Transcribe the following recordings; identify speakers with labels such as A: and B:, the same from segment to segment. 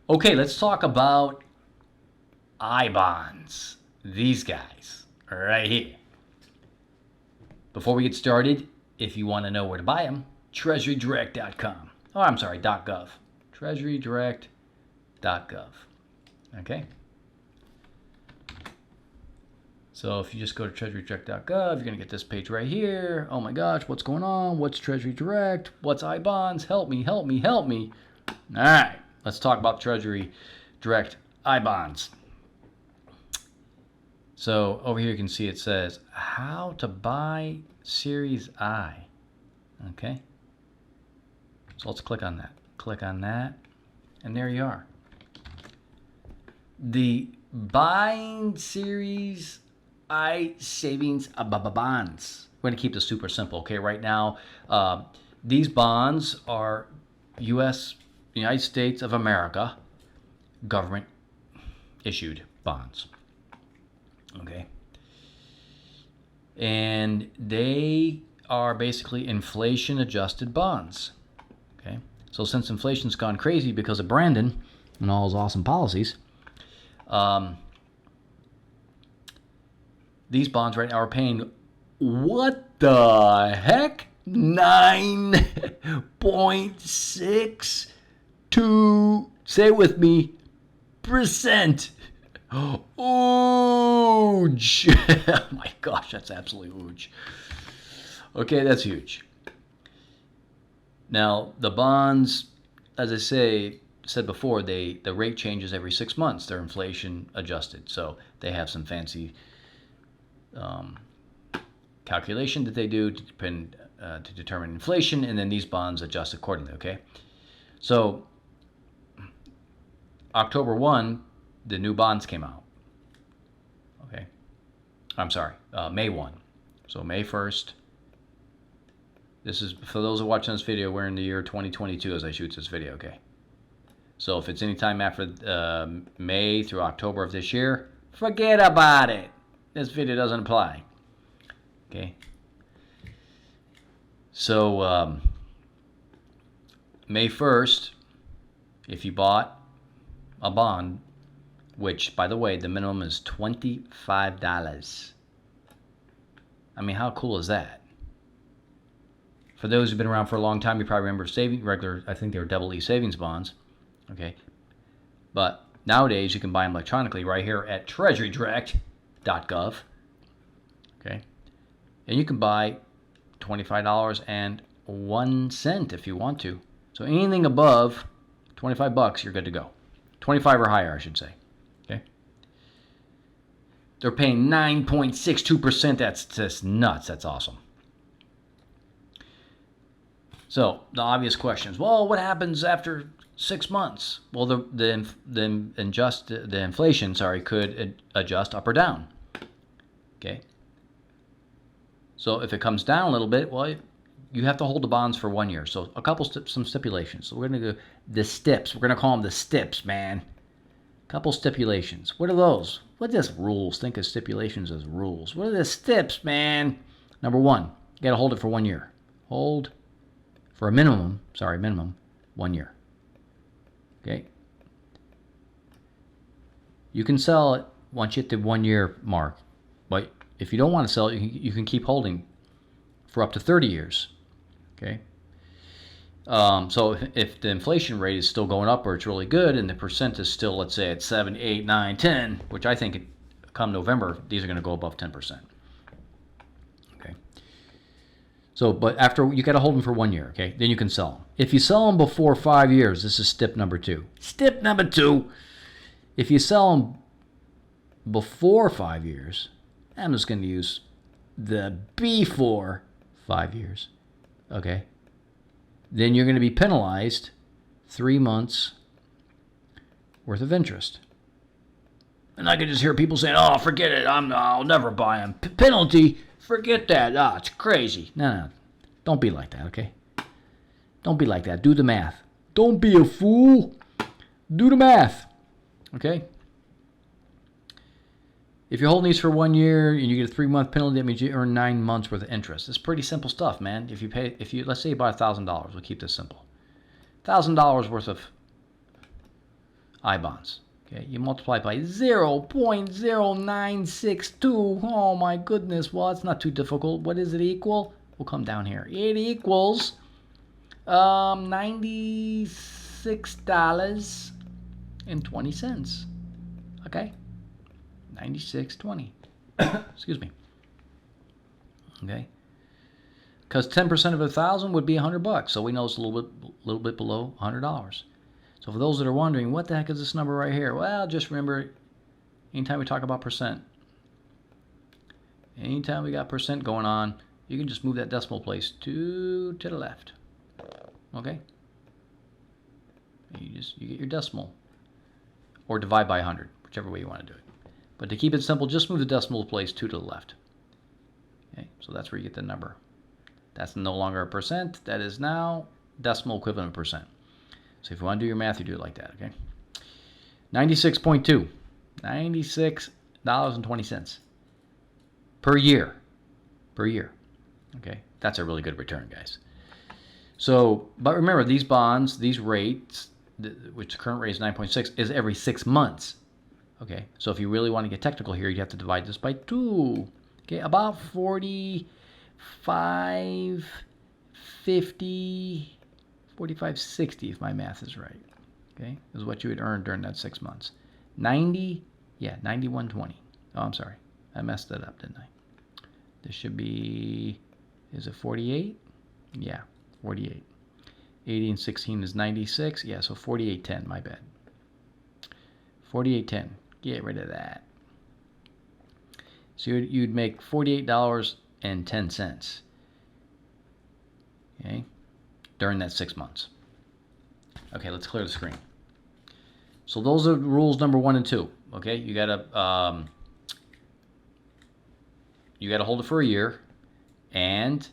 A: Okay, let's talk about I bonds. These guys right here. Before we get started, if you want to know where to buy them, treasurydirect.com. Oh, I'm sorry, .gov. treasurydirect.gov. Okay? So if you just go to treasurydirect.gov, you're going to get this page right here. Oh my gosh, what's going on? What's Treasury Direct? What's I bonds? Help me, help me, help me. All right, let's talk about Treasury Direct I bonds. So over here you can see it says how to buy Series I. Okay. So let's click on that. Click on that. And there you are. The buying Series I savings bonds. We're going to keep this super simple. Okay. Right now, these bonds are United States of America government issued bonds. Okay. And they are basically inflation adjusted bonds. Okay. So since inflation's gone crazy because of Brandon and all his awesome policies, these bonds right now are paying what the heck? 9.62, say it with me, percent. Ooge. Oh my gosh, that's absolutely huge. Okay, that's huge. Now, the bonds, as I said before, the rate changes every 6 months. They're inflation adjusted. So they have some fancy calculation that they do to determine inflation, and then these bonds adjust accordingly, okay? So October 1, the new bonds came out. Okay. I'm sorry, May 1. So May 1st. This is, for those who are watching this video, we're in the year 2022 as I shoot this video, okay? So if it's any time after May through October of this year, forget about it. This video doesn't apply. Okay. So May 1st, if you bought a bond, which, by the way, the minimum is $25. I mean, how cool is that? For those who've been around for a long time, you probably remember regular, I think they were double E savings bonds. Okay. But nowadays, you can buy them electronically right here at treasurydirect.gov. Okay. And you can buy $25.01 if you want to. So anything above $25, you're good to go. 25 or higher, I should say. Okay. They're paying 9.62%. That's just nuts. That's awesome. So the obvious questions. Well, what happens after 6 months? Well, the inflation, could adjust up or down. Okay. So if it comes down a little bit, well, you have to hold the bonds for 1 year. So some stipulations. So we're going to go the stips. We're going to call them the stips, man. Couple stipulations. What are those? What is rules? Think of stipulations as rules. What are the stips, man? Number 1, you got to hold it for 1 year. Hold for a minimum 1 year. Okay. You can sell it once you hit the 1 year mark, but if you don't want to sell it, you can keep holding for up to 30 years. Okay. So if the inflation rate is still going up or it's really good and the percent is still, let's say, at 7, 8, 9, 10, which I think come November, these are going to go above 10%. Okay. So, but after, you got to hold them for 1 year, okay? Then you can sell them. If you sell them before 5 years, this is step number 2. Step number 2. If you sell them before 5 years, I'm just going to use the before 5 years, okay? Then you're going to be penalized 3 months worth of interest. And I can just hear people saying, oh, forget it, I'll never buy them. Penalty, forget that, it's crazy. No, don't be like that, okay? Don't be like that. Do the math. Don't be a fool. Do the math, okay? If you're holding these for 1 year and you get a 3-month penalty, that means you earn 9 months worth of interest. It's pretty simple stuff, man. If you let's say you buy $1,000, we'll keep this simple. $1,000 worth of I bonds. Okay, you multiply by 0.0962. Oh my goodness. Well, it's not too difficult. What does it equal? We'll come down here. It equals $96.20. Okay, 96.20. Excuse me. Okay, because 10% of 1,000 would be $100. So we know it's a little bit below $100. So for those that are wondering, what the heck is this number right here? Well, just remember, anytime we talk about percent, anytime we got percent going on, you can just move that decimal place to the left. Okay? You get your decimal, or divide by 100, whichever way you want to do it. But to keep it simple, just move the decimal place to the left. Okay? So that's where you get the number. That's no longer a percent. That is now decimal equivalent of percent. So if you want to do your math, you do it like that, okay? 96.2. $96.20 per year. Per year. Okay? That's a really good return, guys. So, but remember, these bonds, these rates, which the current rate is 9.6, is every 6 months. Okay? So if you really want to get technical here, you have to divide this by 2. Okay? About 45, 50... 45.60 if my math is right. Okay, is what you would earn during that 6 months. 91.20. Oh, I'm sorry, I messed that up, didn't I? This should be, is it 48? Yeah, 48. 80 and 16 is 96. Yeah, so 48.10. My bad. 48.10. Get rid of that. So you'd make $48.10. Okay. During that 6 months. Okay, let's clear the screen. So those are rules number 1 and 2. Okay, you gotta hold it for a year, and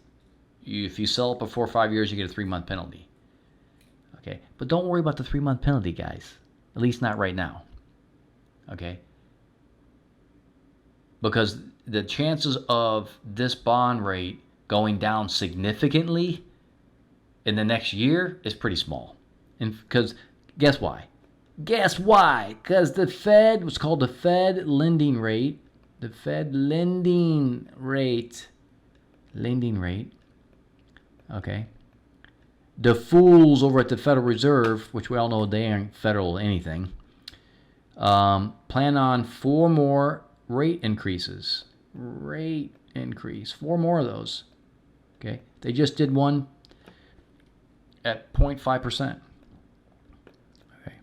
A: if you sell it before 5 years, you get a 3-month penalty. Okay, but don't worry about the 3-month penalty, guys. At least not right now. Okay, because the chances of this bond rate going down significantly in the next year is pretty small. And because guess why? Guess why? Because the Fed, what's called the Fed lending rate, the Fed lending rate, okay? The fools over at the Federal Reserve, which we all know they aren't federal anything, plan on 4 more rate increases. 4 more of those. Okay? They just did one at 0.5%. Okay.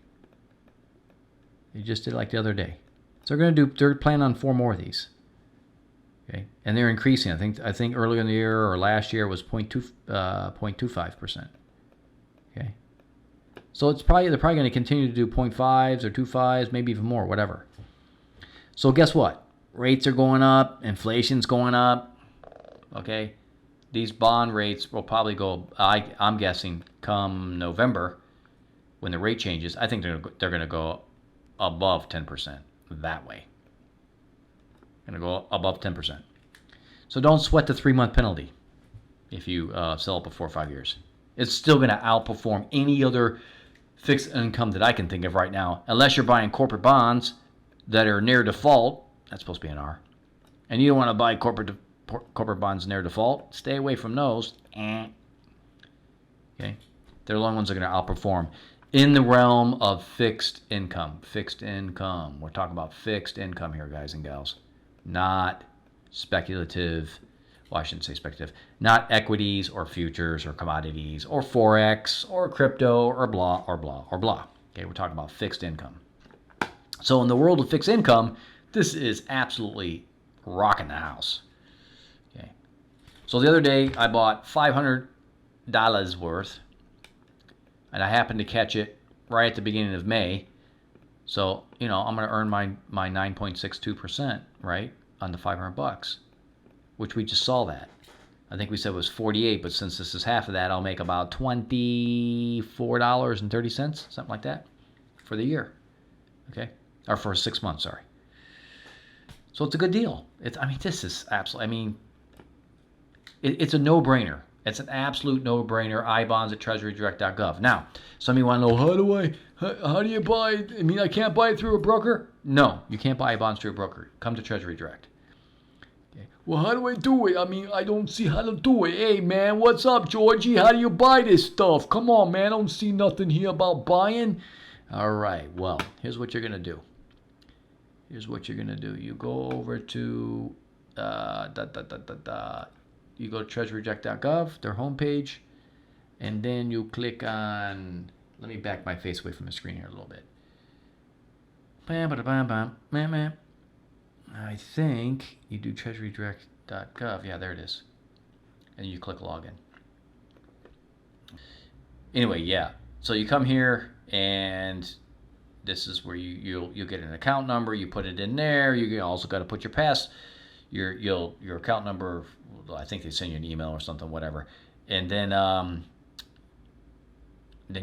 A: They just did like the other day. So they're planning on 4 more of these. Okay. And they're increasing. I think earlier in the year or last year was 0.25%. Okay. So they're probably going to continue to do 0.5s or 2.5s, maybe even more, whatever. So guess what? Rates are going up, inflation's going up. Okay. These bond rates will probably go, I'm guessing, come November, when the rate changes, I think they're going to go above 10% that way. Going to go above 10%. So don't sweat the 3-month penalty if you sell it before 5 years. It's still going to outperform any other fixed income that I can think of right now, unless you're buying corporate bonds that are near default. That's supposed to be an R. And you don't want to buy corporate bonds near default. Stay away from those. Okay? They're the only ones that are going to outperform. In the realm of fixed income. Fixed income. We're talking about fixed income here, guys and gals. Not speculative. Well, I shouldn't say speculative. Not equities or futures or commodities or Forex or crypto or blah or blah or blah. Okay, we're talking about fixed income. So in the world of fixed income, this is absolutely rocking the house. Okay. So the other day, I bought $500 worth, and I happened to catch it right at the beginning of May. So, I'm going to earn my 9.62%, right, on the $500, which we just saw that. I think we said it was 48, but since this is half of that, I'll make about $24.30, something like that, for the year. Okay? Or for 6 months, sorry. So it's a good deal. This is absolutely, it's a no-brainer. It's an absolute no-brainer. iBonds at treasurydirect.gov. Now, some of you want to know, how do you buy it? I mean, I can't buy it through a broker? No, you can't buy bonds through a broker. Come to Treasury Direct. Okay. Well, how do I do it? I mean, I don't see how to do it. Hey, man, what's up, Georgie? How do you buy this stuff? Come on, man. I don't see nothing here about buying. All right. Well, here's what you're going to do. You go over to you go to treasurydirect.gov, their homepage, and then you click on. Let me back my face away from the screen here a little bit. I think you do treasurydirect.gov. Yeah, there it is. And you click login. Anyway, yeah. So you come here, and this is where you'll get an account number. You put it in there. You also got to put your account number. I think they send you an email or something, whatever. And then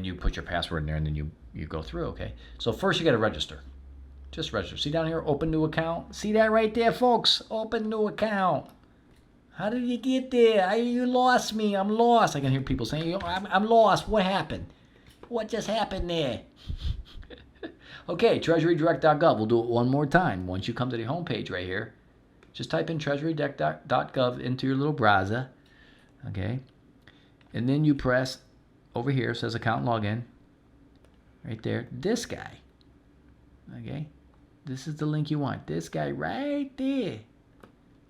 A: you put your password in there, and then you go through. Okay. So first you got to register. Just register. See down here, open new account. See that right there, folks? Open new account. How did you get there? You lost me. I'm lost. I can hear people saying, I'm lost. What happened? What just happened there? Okay, treasurydirect.gov. We'll do it one more time. Once you come to the homepage right here, just type in treasurydirect.gov into your little browser. Okay. And then you press over here, it says account login. Right there. This guy. Okay. This is the link you want. This guy right there.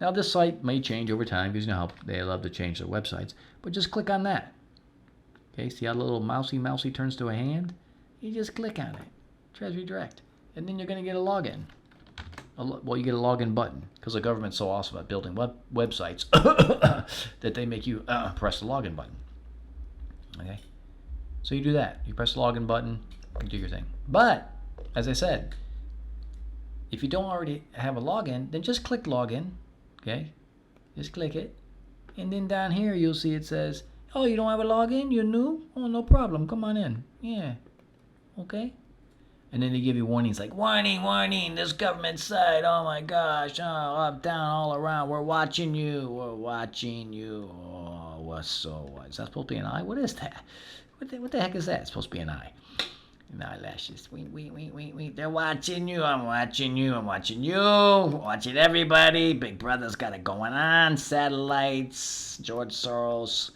A: Now this site may change over time because you know how they love to change their websites. But just click on that. Okay, see how the little mousy turns to a hand? You just click on it. Treasury Direct. And then you're going to get a login. Well, you get a login button because the government's so awesome at building websites that they make you press the login button. Okay? So you do that. You press the login button, you do your thing. But, as I said, if you don't already have a login, then just click login. Okay? Just click it. And then down here you'll see it says, oh, you don't have a login? You're new? Oh, no problem. Come on in. Yeah. Okay? And then they give you warnings like, warning, this government site, oh my gosh, up, down, all around, we're watching you. Oh, what? Is that supposed to be an eye? What is that? What the heck is that? It's supposed to be an eye. And eyelashes. Wait. They're watching you. I'm watching you. Watching everybody. Big Brother's got it going on. Satellites. George Soros.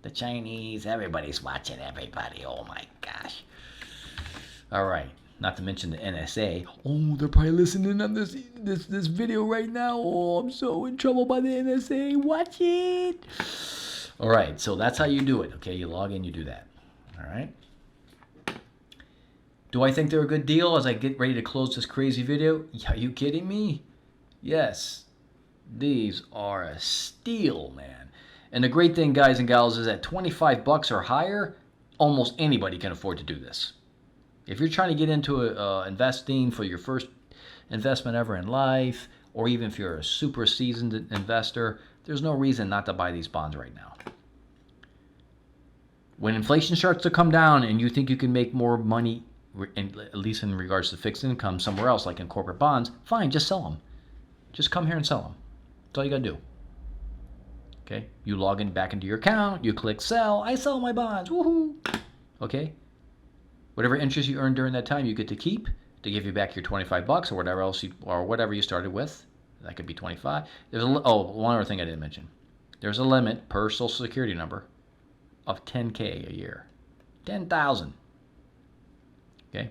A: The Chinese. Everybody's watching everybody. Oh my gosh. All right. Not to mention the NSA. Oh, they're probably listening on this video right now. Oh, I'm so in trouble by the NSA. Watch it. All right. So that's how you do it. Okay. You log in. You do that. All right. Do I think they're a good deal as I get ready to close this crazy video? Are you kidding me? Yes. These are a steal, man. And the great thing, guys and gals, is at $25 or higher, almost anybody can afford to do this. If you're trying to get into investing for your first investment ever in life, or even if you're a super seasoned investor, there's no reason not to buy these bonds right now. When inflation starts to come down and you think you can make more money, at least in regards to fixed income, somewhere else, like in corporate bonds, fine, just sell them. Just come here and sell them. That's all you got to do. Okay? You log in back into your account, you click sell, I sell my bonds, woohoo! Okay? Whatever interest you earn during that time, you get to keep to give you back your $25 or whatever else whatever you started with. That could be 25. There's one other thing I didn't mention. There's a limit per Social Security number of $10,000 a year. 10,000. Okay?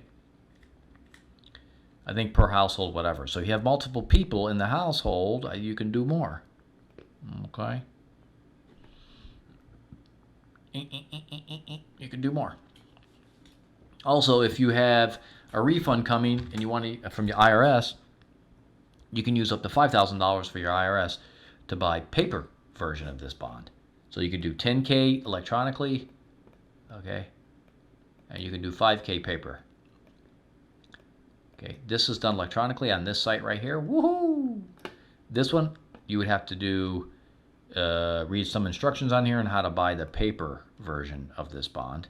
A: I think per household, whatever. So if you have multiple people in the household, you can do more. Okay? You can do more. Also, if you have a refund coming and you want to from your IRS, you can use up to $5,000 for your IRS to buy paper version of this bond. So you can do $10,000 electronically, okay, and you can do $5,000 paper. Okay, this is done electronically on this site right here. Woohoo! This one you would have to do read some instructions on here on how to buy the paper version of this bond.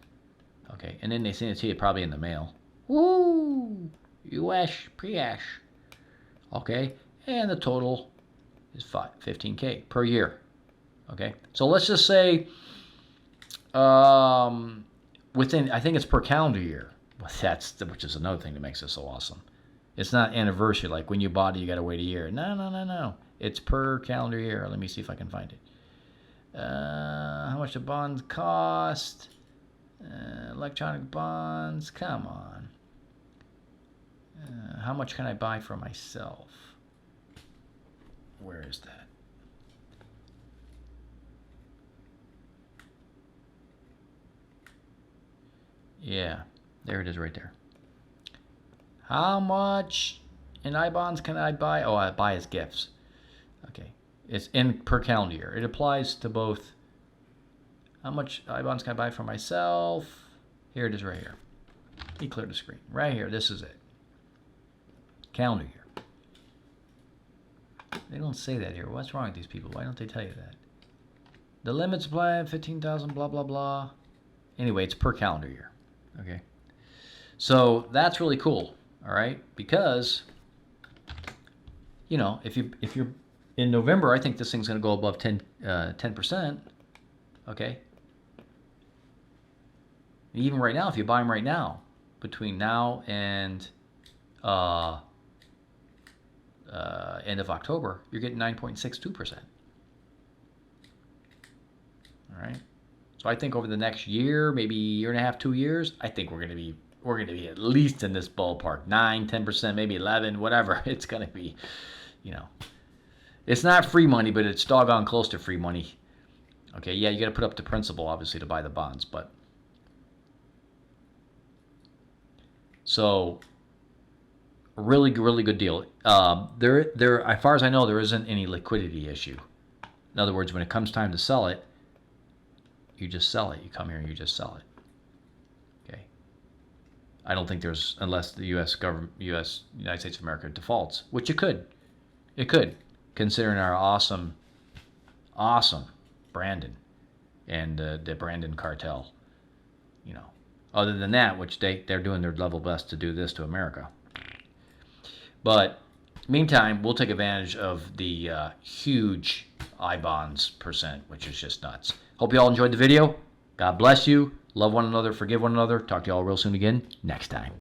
A: Okay, and then they send it to you probably in the mail. Woo! US pre-ash. Okay, and the total is $15,000 per year. Okay, so let's just say within, I think it's per calendar year. Well, which is another thing that makes it so awesome. It's not anniversary like when you bought it, you got to wait a year. No. It's per calendar year. Let me see if I can find it. How much the bonds cost? Electronic bonds. Come on. How much can I buy for myself? Where is that? Yeah, there it is right there. How much in I-bonds can I buy? Oh, I buy as gifts. Okay. It's in per calendar year. It applies to both. How much I-bonds can I buy for myself? Here it is right here. Let me clear the screen. Right here. This is it. Calendar year. They don't say that here. What's wrong with these people? Why don't they tell you that? The limits apply 15,000, blah, blah, blah. Anyway, it's per calendar year. Okay. So that's really cool. All right. Because, you know, if you're in November, I think this thing's going to go above 10%. Okay. Even right now, if you buy them right now, between now and end of October, you're getting 9.62%. All right. So I think over the next year, maybe year and a half, 2 years, I think we're going to be at least in this ballpark, 9, 10%, maybe 11, whatever. It's going to be, you know, it's not free money, but it's doggone close to free money. Okay, yeah, you got to put up the principal, obviously, to buy the bonds, but so really good deal. There, as far as I know, there isn't any liquidity issue. In other words, when it comes time to sell it, you just sell it. You come here and you just sell it. Okay. I don't think there's, unless the U.S. government, United States of America defaults, which it could, considering our awesome Brandon and the Brandon cartel. You know, other than that, which they're doing their level best to do this to America. But meantime, we'll take advantage of the huge I-bonds percent, which is just nuts. Hope you all enjoyed the video. God bless you. Love one another. Forgive one another. Talk to you all real soon again next time.